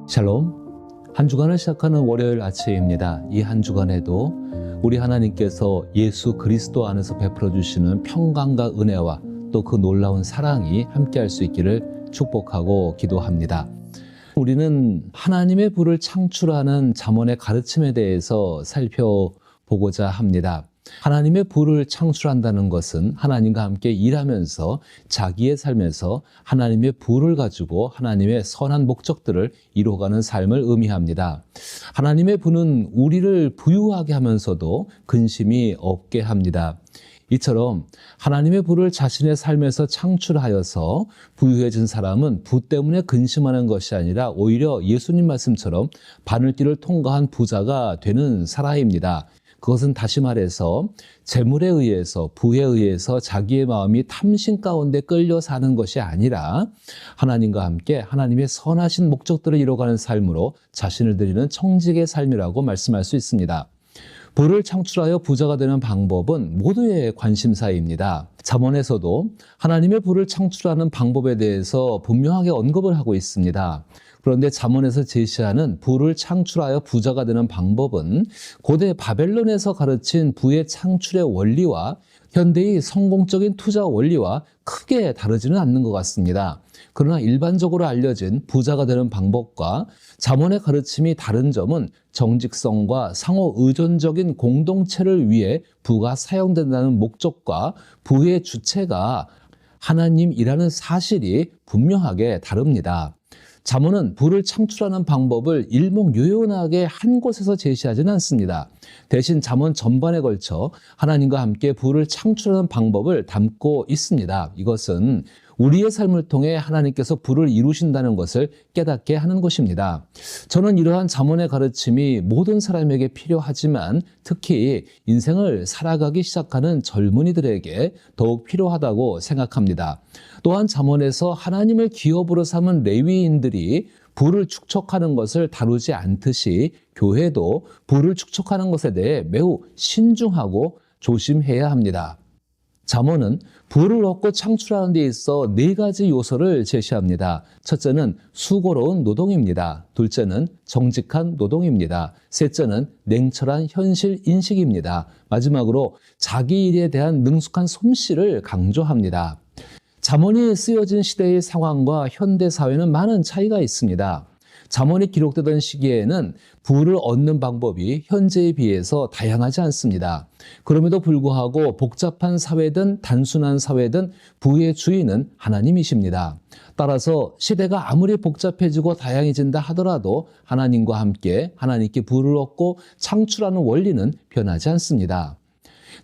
샬롬. 한 주간을 시작하는 월요일 아침입니다. 이 한 주간에도 우리 하나님께서 예수 그리스도 안에서 베풀어 주시는 평강과 은혜와 또 그 놀라운 사랑이 함께할 수 있기를 축복하고 기도합니다. 우리는 하나님의 부를 창출하는 잠언의 가르침에 대해서 살펴보고자 합니다. 하나님의 부를 창출한다는 것은 하나님과 함께 일하면서 자기의 삶에서 하나님의 부를 가지고 하나님의 선한 목적들을 이루어가는 삶을 의미합니다. 하나님의 부는 우리를 부유하게 하면서도 근심이 없게 합니다. 이처럼 하나님의 부를 자신의 삶에서 창출하여서 부유해진 사람은 부 때문에 근심하는 것이 아니라 오히려 예수님 말씀처럼 바늘길을 통과한 부자가 되는 사람입니다. 그것은 다시 말해서 재물에 의해서, 부에 의해서 자기의 마음이 탐심 가운데 끌려 사는 것이 아니라 하나님과 함께 하나님의 선하신 목적들을 이뤄가는 삶으로 자신을 드리는 청직의 삶이라고 말씀할 수 있습니다. 부를 창출하여 부자가 되는 방법은 모두의 관심사입니다. 잠언에서도 하나님의 부를 창출하는 방법에 대해서 분명하게 언급을 하고 있습니다. 그런데 잠언에서 제시하는 부를 창출하여 부자가 되는 방법은 고대 바벨론에서 가르친 부의 창출의 원리와 현대의 성공적인 투자 원리와 크게 다르지는 않는 것 같습니다. 그러나 일반적으로 알려진 부자가 되는 방법과 잠언의 가르침이 다른 점은 정직성과 상호 의존적인 공동체를 위해 부가 사용된다는 목적과 부의 주체가 하나님이라는 사실이 분명하게 다릅니다. 잠언은 부를 창출하는 방법을 일목요연하게 한 곳에서 제시하지는 않습니다. 대신 잠언 전반에 걸쳐 하나님과 함께 부를 창출하는 방법을 담고 있습니다. 이것은 우리의 삶을 통해 하나님께서 부를 이루신다는 것을 깨닫게 하는 것입니다. 저는 이러한 잠언의 가르침이 모든 사람에게 필요하지만 특히 인생을 살아가기 시작하는 젊은이들에게 더욱 필요하다고 생각합니다. 또한 잠언에서 하나님을 기업으로 삼은 레위인들이 부를 축적하는 것을 다루지 않듯이 교회도 부를 축적하는 것에 대해 매우 신중하고 조심해야 합니다. 잠언은 부를 얻고 창출하는 데 있어 4가지 요소를 제시합니다. 첫째는 수고로운 노동입니다. 둘째는 정직한 노동입니다. 셋째는 냉철한 현실 인식입니다. 마지막으로 자기 일에 대한 능숙한 솜씨를 강조합니다. 잠언이 쓰여진 시대의 상황과 현대 사회는 많은 차이가 있습니다. 잠언이 기록되던 시기에는 부를 얻는 방법이 현재에 비해서 다양하지 않습니다. 그럼에도 불구하고 복잡한 사회든 단순한 사회든 부의 주인은 하나님이십니다. 따라서 시대가 아무리 복잡해지고 다양해진다 하더라도 하나님과 함께 하나님께 부를 얻고 창출하는 원리는 변하지 않습니다.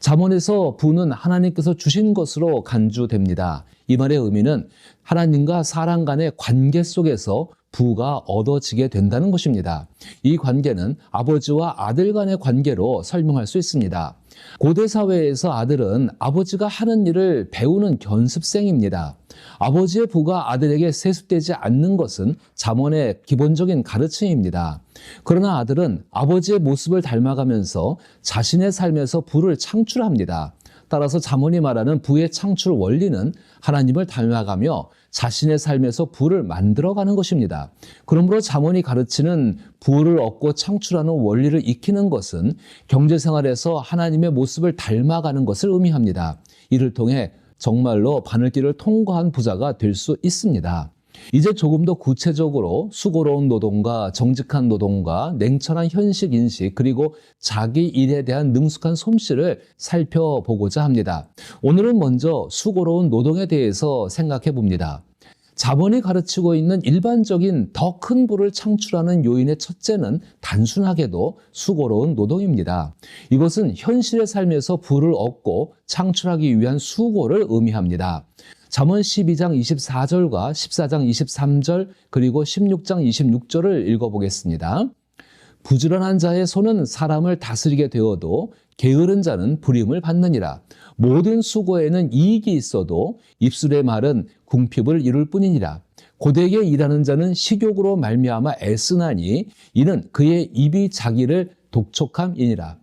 잠언에서 부는 하나님께서 주신 것으로 간주됩니다. 이 말의 의미는 하나님과 사람 간의 관계 속에서 부가 얻어지게 된다는 것입니다. 이 관계는 아버지와 아들 간의 관계로 설명할 수 있습니다. 고대 사회에서 아들은 아버지가 하는 일을 배우는 견습생입니다. 아버지의 부가 아들에게 세습되지 않는 것은 잠언의 기본적인 가르침입니다. 그러나 아들은 아버지의 모습을 닮아가면서 자신의 삶에서 부를 창출합니다. 따라서 잠언이 말하는 부의 창출 원리는 하나님을 닮아가며 자신의 삶에서 부를 만들어가는 것입니다. 그러므로 잠언이 가르치는 부를 얻고 창출하는 원리를 익히는 것은 경제생활에서 하나님의 모습을 닮아가는 것을 의미합니다. 이를 통해 정말로 바늘길을 통과한 부자가 될 수 있습니다. 이제 조금 더 구체적으로 수고로운 노동과 정직한 노동과 냉철한 현실 인식 그리고 자기 일에 대한 능숙한 솜씨를 살펴보고자 합니다. 오늘은 먼저 수고로운 노동에 대해서 생각해 봅니다. 잠언이 가르치고 있는 일반적인 더 큰 부를 창출하는 요인의 첫째는 단순하게도 수고로운 노동입니다. 이것은 현실의 삶에서 부를 얻고 창출하기 위한 수고를 의미합니다. 잠언 12장 24절과 14장 23절 그리고 16장 26절을 읽어보겠습니다. 부지런한 자의 손은 사람을 다스리게 되어도 게으른 자는 불임을 받느니라. 모든 수고에는 이익이 있어도 입술의 말은 궁핍을 이룰 뿐이니라. 고되게 일하는 자는 식욕으로 말미암아 애쓰나니 이는 그의 입이 자기를 독촉함이니라.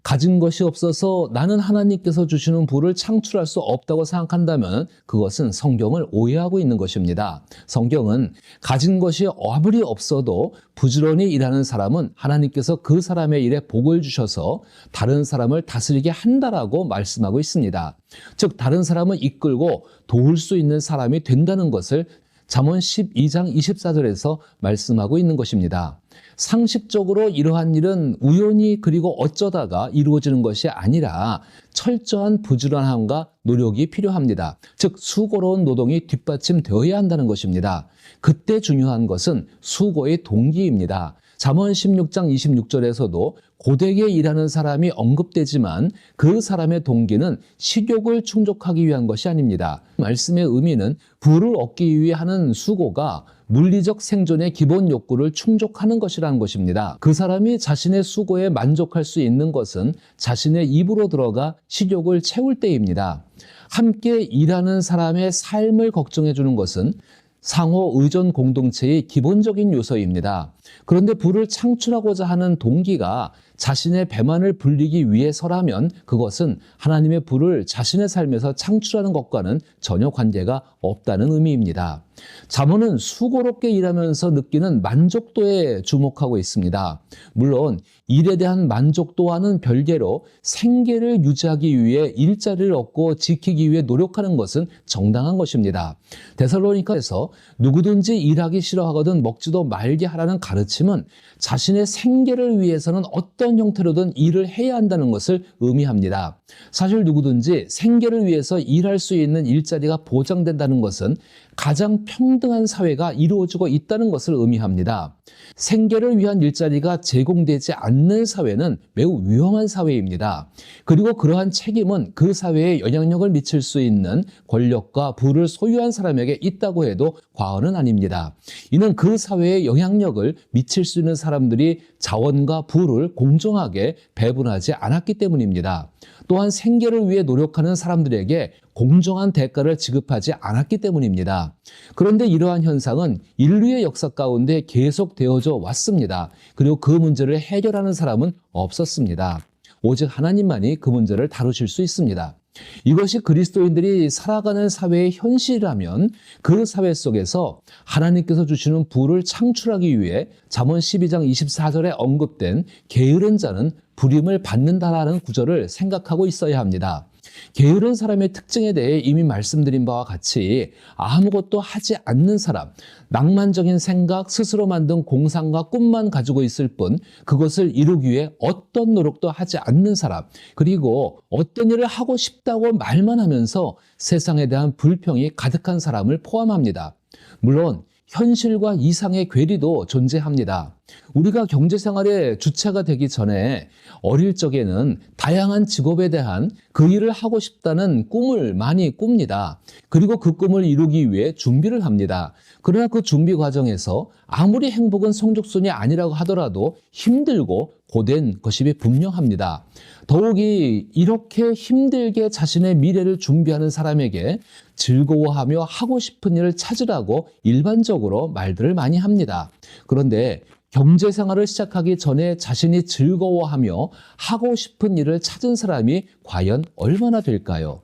가진 것이 없어서 나는 하나님께서 주시는 부를 창출할 수 없다고 생각한다면 그것은 성경을 오해하고 있는 것입니다. 성경은 가진 것이 아무리 없어도 부지런히 일하는 사람은 하나님께서 그 사람의 일에 복을 주셔서 다른 사람을 다스리게 한다라고 말씀하고 있습니다. 즉 다른 사람을 이끌고 도울 수 있는 사람이 된다는 것을 잠언 12장 24절에서 말씀하고 있는 것입니다. 상식적으로 이러한 일은 우연히 그리고 어쩌다가 이루어지는 것이 아니라 철저한 부지런함과 노력이 필요합니다. 즉 수고로운 노동이 뒷받침되어야 한다는 것입니다. 그때 중요한 것은 수고의 동기입니다. 잠언 16장 26절에서도 고되게 일하는 사람이 언급되지만 그 사람의 동기는 식욕을 충족하기 위한 것이 아닙니다. 말씀의 의미는 부를 얻기 위해 하는 수고가 물리적 생존의 기본 욕구를 충족하는 것이라는 것입니다. 그 사람이 자신의 수고에 만족할 수 있는 것은 자신의 입으로 들어가 식욕을 채울 때입니다. 함께 일하는 사람의 삶을 걱정해 주는 것은 상호 의존 공동체의 기본적인 요소입니다. 그런데 부를 창출하고자 하는 동기가 자신의 배만을 불리기 위해서라면 그것은 하나님의 부를 자신의 삶에서 창출하는 것과는 전혀 관계가 없다는 의미입니다. 잠언은 수고롭게 일하면서 느끼는 만족도에 주목하고 있습니다. 물론 일에 대한 만족도와는 별개로 생계를 유지하기 위해 일자리를 얻고 지키기 위해 노력하는 것은 정당한 것입니다. 데살로니가에서 누구든지 일하기 싫어하거든 먹지도 말게 하라는 가르침은 자신의 생계를 위해서는 어떤 형태로든 일을 해야 한다는 것을 의미합니다. 사실 누구든지 생계를 위해서 일할 수 있는 일자리가 보장된다는 것은 가장 평등한 사회가 이루어지고 있다는 것을 의미합니다. 생계를 위한 일자리가 제공되지 않는 사회는 매우 위험한 사회입니다. 그리고 그러한 책임은 그 사회에 영향력을 미칠 수 있는 권력과 부를 소유한 사람에게 있다고 해도 과언은 아닙니다. 이는 그 사회에 영향력을 미칠 수 있는 사람들이 자원과 부를 공정하게 배분하지 않았기 때문입니다. 또한 생계를 위해 노력하는 사람들에게 공정한 대가를 지급하지 않았기 때문입니다. 그런데 이러한 현상은 인류의 역사 가운데 계속되어져 왔습니다. 그리고 그 문제를 해결하는 사람은 없었습니다. 오직 하나님만이 그 문제를 다루실 수 있습니다. 이것이 그리스도인들이 살아가는 사회의 현실이라면 그 사회 속에서 하나님께서 주시는 부를 창출하기 위해 잠언 12장 24절에 언급된 게으른 자는 부림을 받는다라는 구절을 생각하고 있어야 합니다. 게으른 사람의 특징에 대해 이미 말씀드린 바와 같이 아무것도 하지 않는 사람, 낭만적인 생각, 스스로 만든 공상과 꿈만 가지고 있을 뿐 그것을 이루기 위해 어떤 노력도 하지 않는 사람, 그리고 어떤 일을 하고 싶다고 말만 하면서 세상에 대한 불평이 가득한 사람을 포함합니다. 물론 현실과 이상의 괴리도 존재합니다. 우리가 경제생활의 주체가 되기 전에 어릴 적에는 다양한 직업에 대한 그 일을 하고 싶다는 꿈을 많이 꿉니다. 그리고 그 꿈을 이루기 위해 준비를 합니다. 그러나 그 준비 과정에서 아무리 행복은 성적순이 아니라고 하더라도 힘들고 고된 것이 분명합니다. 더욱이 이렇게 힘들게 자신의 미래를 준비하는 사람에게 즐거워하며 하고 싶은 일을 찾으라고 일반적으로 말들을 많이 합니다. 그런데 경제생활을 시작하기 전에 자신이 즐거워하며 하고 싶은 일을 찾은 사람이 과연 얼마나 될까요?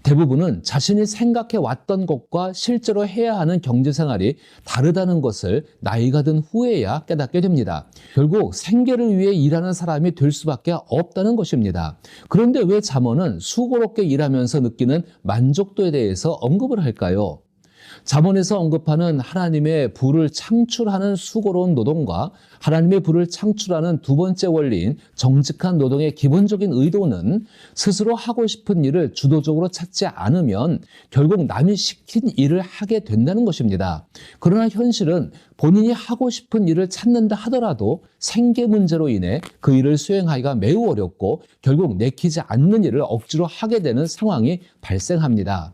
대부분은 자신이 생각해 왔던 것과 실제로 해야 하는 경제생활이 다르다는 것을 나이가 든 후에야 깨닫게 됩니다. 결국 생계를 위해 일하는 사람이 될 수밖에 없다는 것입니다. 그런데 왜 잠언은 수고롭게 일하면서 느끼는 만족도에 대해서 언급을 할까요? 잠언에서 언급하는 하나님의 부를 창출하는 수고로운 노동과 하나님의 부를 창출하는 두 번째 원리인 정직한 노동의 기본적인 의도는 스스로 하고 싶은 일을 주도적으로 찾지 않으면 결국 남이 시킨 일을 하게 된다는 것입니다. 그러나 현실은 본인이 하고 싶은 일을 찾는다 하더라도 생계 문제로 인해 그 일을 수행하기가 매우 어렵고 결국 내키지 않는 일을 억지로 하게 되는 상황이 발생합니다.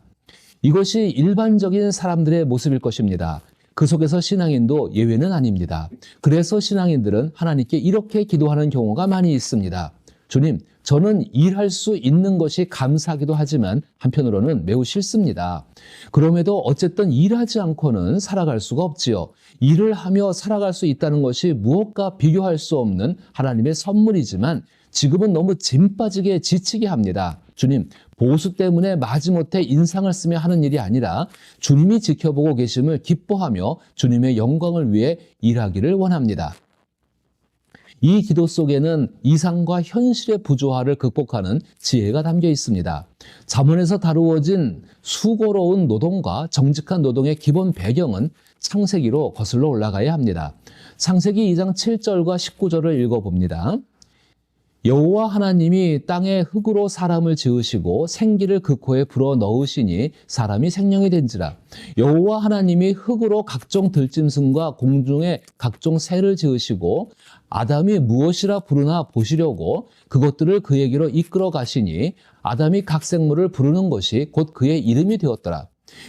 이것이 일반적인 사람들의 모습일 것입니다. 그 속에서 신앙인도 예외는 아닙니다. 그래서 신앙인들은 하나님께 이렇게 기도하는 경우가 많이 있습니다. 주님, 저는 일할 수 있는 것이 감사하기도 하지만 한편으로는 매우 싫습니다. 그럼에도 어쨌든 일하지 않고는 살아갈 수가 없지요. 일을 하며 살아갈 수 있다는 것이 무엇과 비교할 수 없는 하나님의 선물이지만 지금은 너무 짐 빠지게 지치게 합니다. 주님, 보수 때문에 마지못해 인상을 쓰며 하는 일이 아니라 주님이 지켜보고 계심을 기뻐하며 주님의 영광을 위해 일하기를 원합니다. 이 기도 속에는 이상과 현실의 부조화를 극복하는 지혜가 담겨 있습니다. 잠언에서 다루어진 수고로운 노동과 정직한 노동의 기본 배경은 창세기로 거슬러 올라가야 합니다. 창세기 2장 7절과 19절을 읽어봅니다. 여호와 하나님이 땅에 흙으로 사람을 지으시고 생기를 그 코에 불어 넣으시니 사람이 생명이 된지라. 여호와 하나님이 흙으로 각종 들짐승과 공중에 각종 새를 지으시고 아담이 무엇이라 부르나 보시려고 그것들을 그에게로 이끌어 가시니 아담이 각 생물을 부르는 것이 곧 그의 이름이 되었더라.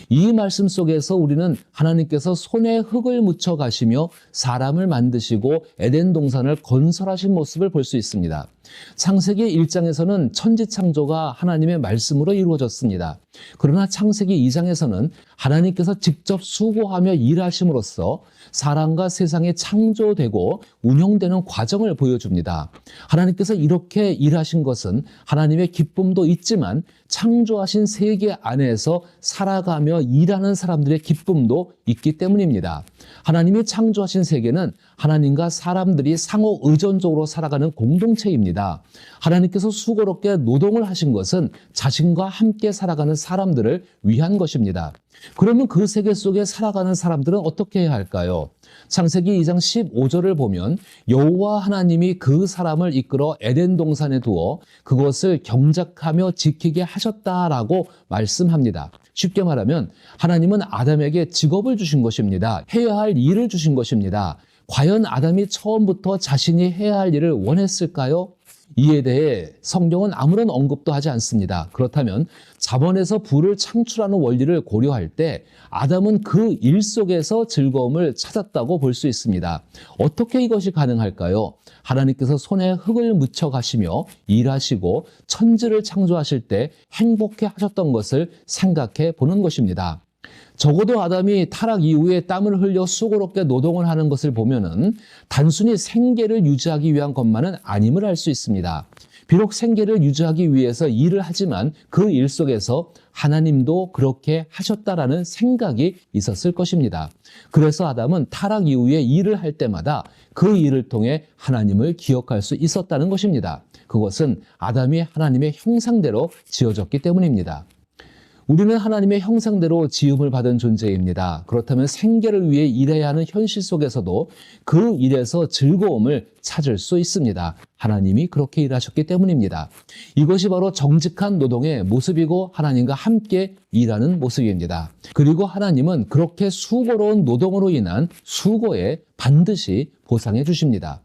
이 말씀 속에서 우리는 하나님께서 손에 흙을 묻혀 가시며 사람을 만드시고 에덴 동산을 건설하신 모습을 볼 수 있습니다. 창세기 1장에서는 천지창조가 하나님의 말씀으로 이루어졌습니다. 그러나 창세기 2장에서는 하나님께서 직접 수고하며 일하심으로써 사람과 세상이 창조되고 운영되는 과정을 보여줍니다. 하나님께서 이렇게 일하신 것은 하나님의 기쁨도 있지만 창조하신 세계 안에서 살아가며 일하는 사람들의 기쁨도 있기 때문입니다. 하나님이 창조하신 세계는 하나님과 사람들이 상호 의존적으로 살아가는 공동체입니다. 하나님께서 수고롭게 노동을 하신 것은 자신과 함께 살아가는 사람들을 위한 것입니다. 그러면 그 세계 속에 살아가는 사람들은 어떻게 해야 할까요? 창세기 2장 15절을 보면 여호와 하나님이 그 사람을 이끌어 에덴 동산에 두어 그것을 경작하며 지키게 하셨다라고 말씀합니다. 쉽게 말하면 하나님은 아담에게 직업을 주신 것입니다. 해야 할 일을 주신 것입니다. 과연 아담이 처음부터 자신이 해야 할 일을 원했을까요? 이에 대해 성경은 아무런 언급도 하지 않습니다. 그렇다면 자본에서 부를 창출하는 원리를 고려할 때 아담은 그 일 속에서 즐거움을 찾았다고 볼 수 있습니다. 어떻게 이것이 가능할까요? 하나님께서 손에 흙을 묻혀 가시며 일하시고 천지를 창조하실 때 행복해 하셨던 것을 생각해 보는 것입니다. 적어도 아담이 타락 이후에 땀을 흘려 수고롭게 노동을 하는 것을 보면은 단순히 생계를 유지하기 위한 것만은 아님을 알 수 있습니다. 비록 생계를 유지하기 위해서 일을 하지만 그 일 속에서 하나님도 그렇게 하셨다라는 생각이 있었을 것입니다. 그래서 아담은 타락 이후에 일을 할 때마다 그 일을 통해 하나님을 기억할 수 있었다는 것입니다. 그것은 아담이 하나님의 형상대로 지어졌기 때문입니다. 우리는 하나님의 형상대로 지음을 받은 존재입니다. 그렇다면 생계를 위해 일해야 하는 현실 속에서도 그 일에서 즐거움을 찾을 수 있습니다. 하나님이 그렇게 일하셨기 때문입니다. 이것이 바로 정직한 노동의 모습이고 하나님과 함께 일하는 모습입니다. 그리고 하나님은 그렇게 수고로운 노동으로 인한 수고에 반드시 보상해 주십니다.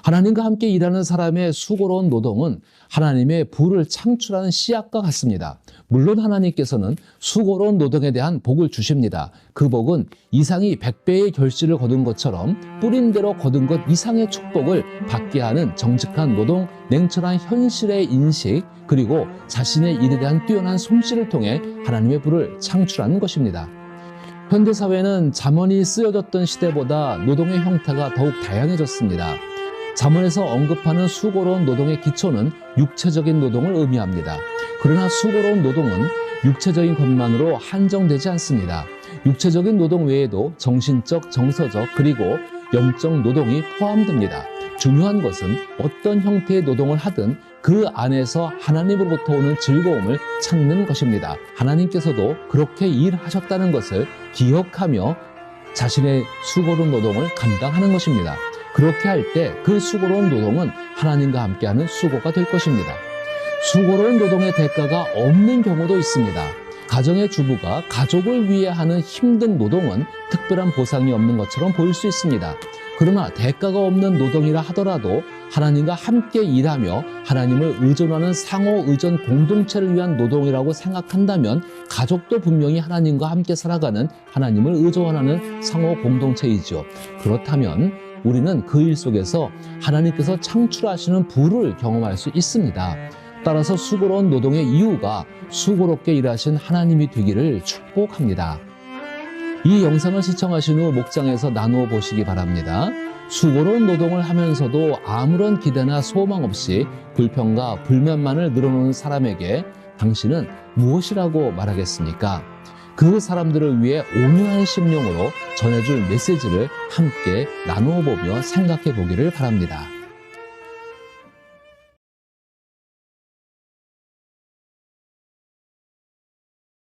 하나님과 함께 일하는 사람의 수고로운 노동은 하나님의 부를 창출하는 씨앗과 같습니다. 물론 하나님께서는 수고로운 노동에 대한 복을 주십니다. 그 복은 이상이 100배의 결실을 거둔 것처럼 뿌린 대로 거둔 것 이상의 축복을 받게 하는 정직한 노동, 냉철한 현실의 인식, 그리고 자신의 일에 대한 뛰어난 솜씨를 통해 하나님의 부를 창출하는 것입니다. 현대사회는 잠언이 쓰여졌던 시대보다 노동의 형태가 더욱 다양해졌습니다. 잠언에서 언급하는 수고로운 노동의 기초는 육체적인 노동을 의미합니다. 그러나 수고로운 노동은 육체적인 것만으로 한정되지 않습니다. 육체적인 노동 외에도 정신적, 정서적, 그리고 영적 노동이 포함됩니다. 중요한 것은 어떤 형태의 노동을 하든 그 안에서 하나님으로부터 오는 즐거움을 찾는 것입니다. 하나님께서도 그렇게 일하셨다는 것을 기억하며 자신의 수고로운 노동을 감당하는 것입니다. 그렇게 할 때 그 수고로운 노동은 하나님과 함께하는 수고가 될 것입니다. 수고로운 노동의 대가가 없는 경우도 있습니다. 가정의 주부가 가족을 위해 하는 힘든 노동은 특별한 보상이 없는 것처럼 보일 수 있습니다. 그러나 대가가 없는 노동이라 하더라도 하나님과 함께 일하며 하나님을 의존하는 상호 의존 공동체를 위한 노동이라고 생각한다면 가족도 분명히 하나님과 함께 살아가는 하나님을 의존하는 상호 공동체이죠. 그렇다면 우리는 그 일 속에서 하나님께서 창출하시는 부를 경험할 수 있습니다. 따라서 수고로운 노동의 이유가 수고롭게 일하신 하나님이 되기를 축복합니다. 이 영상을 시청하신 후 목장에서 나누어 보시기 바랍니다. 수고로운 노동을 하면서도 아무런 기대나 소망 없이 불평과 불만만을 늘어놓는 사람에게 당신은 무엇이라고 말하겠습니까? 그 사람들을 위해 온유한 심령으로 전해줄 메시지를 함께 나누어 보며 생각해 보기를 바랍니다.